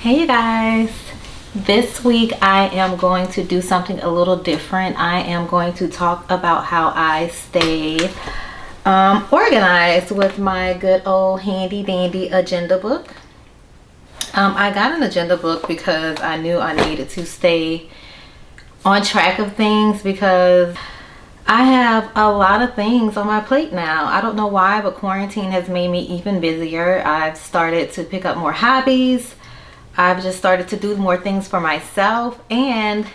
Hey you guys, this week I am going to do something a little different. I am going to talk about how I stay organized with my good old handy dandy agenda book. I got an agenda book because I knew I needed to stay on track of things because I have a lot of things on my plate now. I don't know why, but quarantine has made me even busier. I've started to pick up more hobbies. I've just started to do more things for myself, and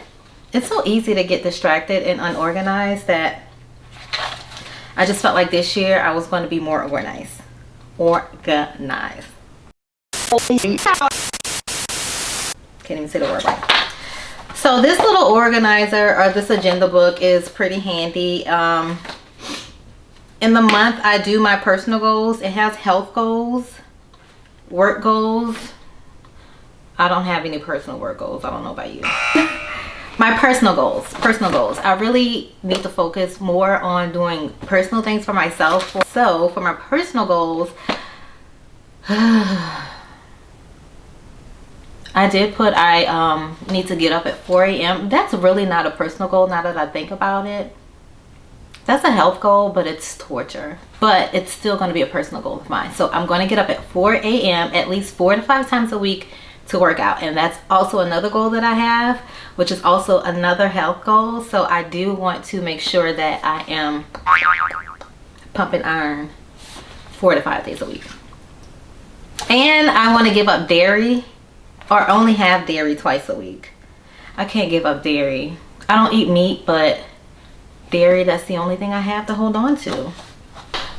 it's so easy to get distracted and unorganized that I just felt like this year I was going to be more organized. Organized. Can't even say the word right. So this little organizer or this agenda book is pretty handy. In the month I do my personal goals. It has health goals, work goals. I don't have any personal work goals. I don't know about you. My personal goals. I really need to focus more on doing personal things for myself. So for my personal goals, I did put I need to get up at 4 a.m. That's really not a personal goal now that I think about it. That's a health goal, but it's torture. But it's still going to be a personal goal of mine. So I'm going to get up at 4 a.m. at least 4 to 5 times a week to work out, and that's also another goal that I have, which is also another health goal. So I do want to make sure that I am pumping iron 4 to 5 days a week. And I want to give up dairy, or only have dairy twice a week. I can't give up dairy. I don't eat meat, but dairy, that's the only thing I have to hold on to.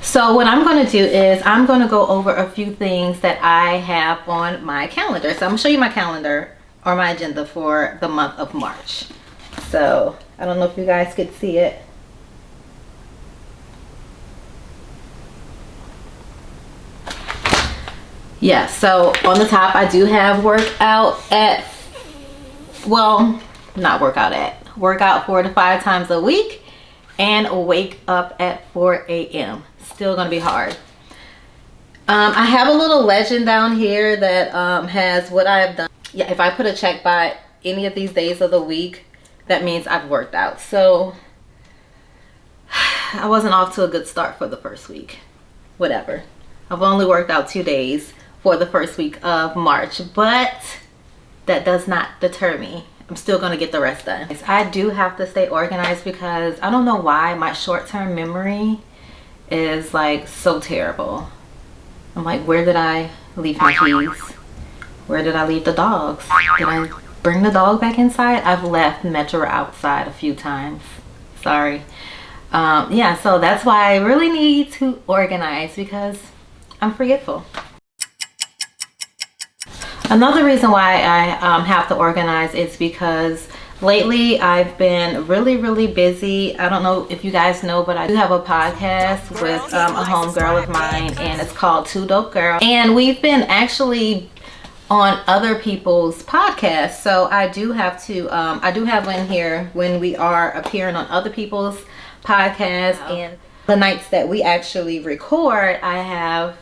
So what I'm going to do is I'm going to go over a few things that I have on my calendar. So I'm going to show you my calendar or my agenda for the month of March. So I don't know if you guys could see it. Yeah, so on the top I do have workout 4 to 5 times a week and wake up at 4 a.m. Still gonna be hard. I have a little legend down here that has what I have done. Yeah, if I put a check by any of these days of the week, that means I've worked out. So I wasn't off to a good start for the first week. Whatever. I've only worked out 2 days for the first week of March, but that does not deter me. I'm still gonna get the rest done. I do have to stay organized because I don't know why my short-term memory is like so terrible. I'm like, where did I leave my keys? Where did I leave the dogs? Did I bring the dog back inside? I've left Metro outside a few times. Sorry. Yeah, so that's why I really need to organize because I'm forgetful. Another reason why I have to organize is because lately I've been really busy. I don't know if you guys know, but I do have a podcast with a homegirl of mine, and it's called Two Dope Girls. And we've been actually on other people's podcasts. So I do have to, I do have one here when we are appearing on other people's podcasts. And the nights that we actually record, I have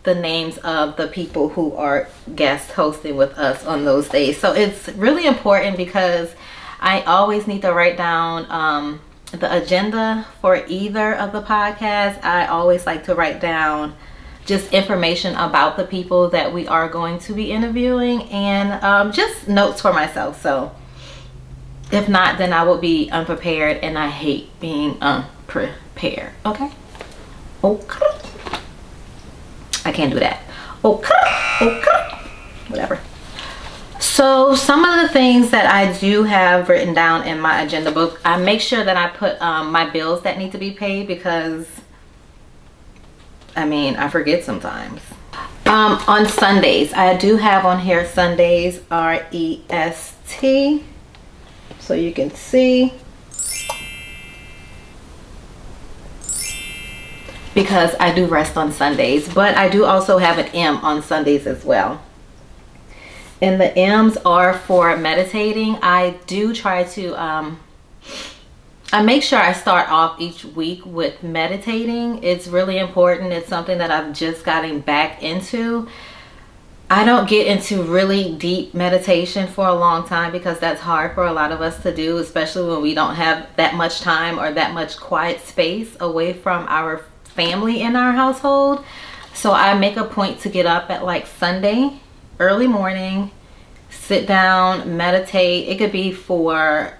the names of the people who are guest hosting with us on those days. So it's really important because I always need to write down the agenda for either of the podcasts. I always like to write down just information about the people that we are going to be interviewing, and just notes for myself. So if not, then I will be unprepared, and I hate being unprepared. Okay. I can't do that. Okay. Whatever. So some of the things that I do have written down in my agenda book, I make sure that I put my bills that need to be paid because, I mean, I forget sometimes. On Sundays, I do have on here Sundays, REST, so you can see. Because I do rest on Sundays, but I do also have an M on Sundays as well. And the M's are for meditating. I do try to, I make sure I start off each week with meditating. It's really important. It's something that I've just gotten back into. I don't get into really deep meditation for a long time because that's hard for a lot of us to do, especially when we don't have that much time or that much quiet space away from our family in our household. So I make a point to get up at like Sunday, early morning, sit down, meditate. It could be for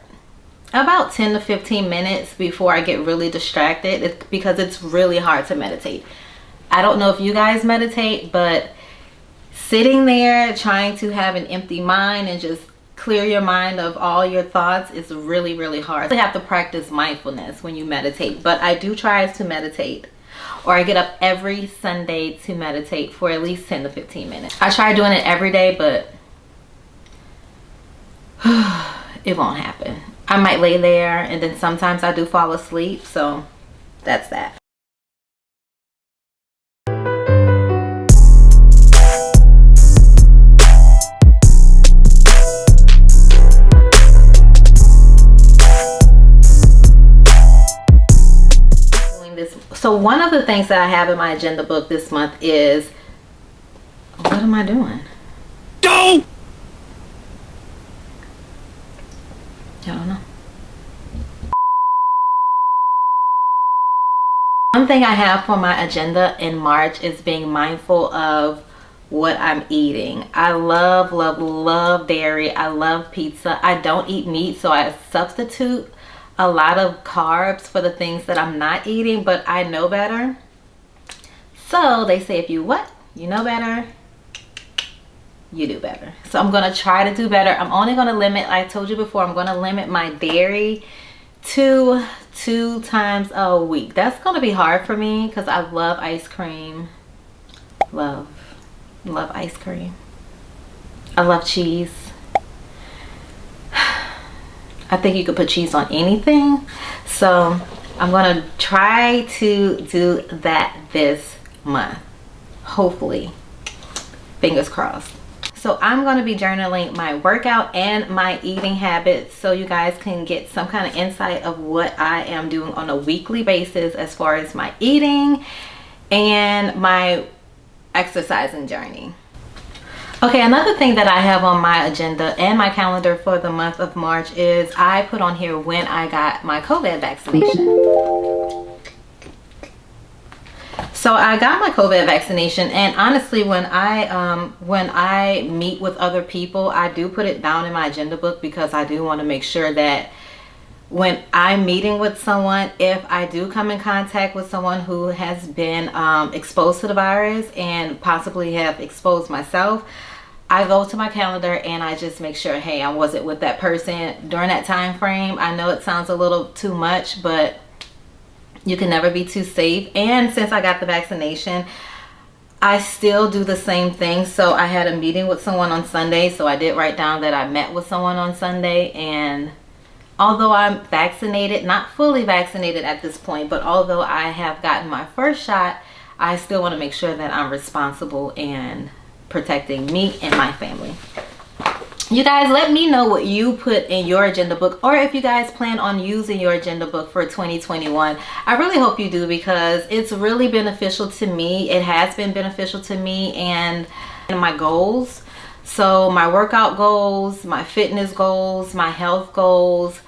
about 10 to 15 minutes before I get really distracted, because it's really hard to meditate. I don't know if you guys meditate, but sitting there trying to have an empty mind and just clear your mind of all your thoughts is really, really hard. You have to practice mindfulness when you meditate, but I do try to meditate, or I get up every Sunday to meditate for at least 10 to 15 minutes. I try doing it every day, but it won't happen. I might lay there, and then sometimes I do fall asleep, so that's that. So one of the things that I have in my agenda book this month is, what am I doing? Don't! I don't know. One thing I have for my agenda in March is being mindful of what I'm eating. I love, love, love dairy. I love pizza. I don't eat meat, so I substitute a lot of carbs for the things that I'm not eating, but I know better. So they say if you what? You know better, you do better. So I'm gonna try to do better. I'm only gonna limit, I told you before, I'm gonna limit my dairy to 2 times a week. That's gonna be hard for me because I love ice cream. Love ice cream. I love cheese. I think you could put cheese on anything. So I'm gonna try to do that this month. Hopefully, fingers crossed. So I'm going to be journaling my workout and my eating habits so you guys can get some kind of insight of what I am doing on a weekly basis as far as my eating and my exercising journey. Okay, another thing that I have on my agenda and my calendar for the month of March is I put on here when I got my COVID vaccination. So I got my COVID vaccination, and honestly, when I meet with other people, I do put it down in my agenda book because I do want to make sure that when I'm meeting with someone, if I do come in contact with someone who has been exposed to the virus and possibly have exposed myself, I go to my calendar and I just make sure, hey, I wasn't with that person during that time frame. I know it sounds a little too much, but you can never be too safe. And since I got the vaccination, I still do the same thing. So I had a meeting with someone on Sunday, so I did write down that I met with someone on Sunday, and although I'm vaccinated, not fully vaccinated at this point, but although I have gotten my first shot, I still want to make sure that I'm responsible and protecting me and my family. You guys, let me know what you put in your agenda book, or if you guys plan on using your agenda book for 2021. I really hope you do, because it's really beneficial to me. It has been beneficial to me and my goals. So my workout goals, my fitness goals, my health goals,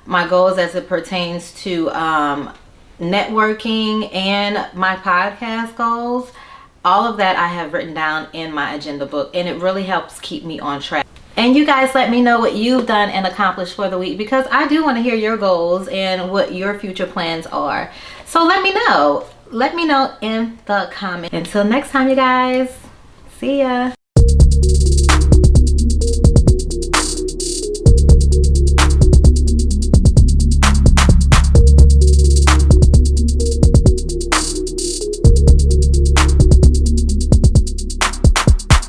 my goals as it pertains to networking, and my podcast goals. All of that I have written down in my agenda book, and it really helps keep me on track. And you guys, let me know what you've done and accomplished for the week, because I do want to hear your goals and what your future plans are. So let me know. Let me know in the comments. Until next time, you guys. See ya.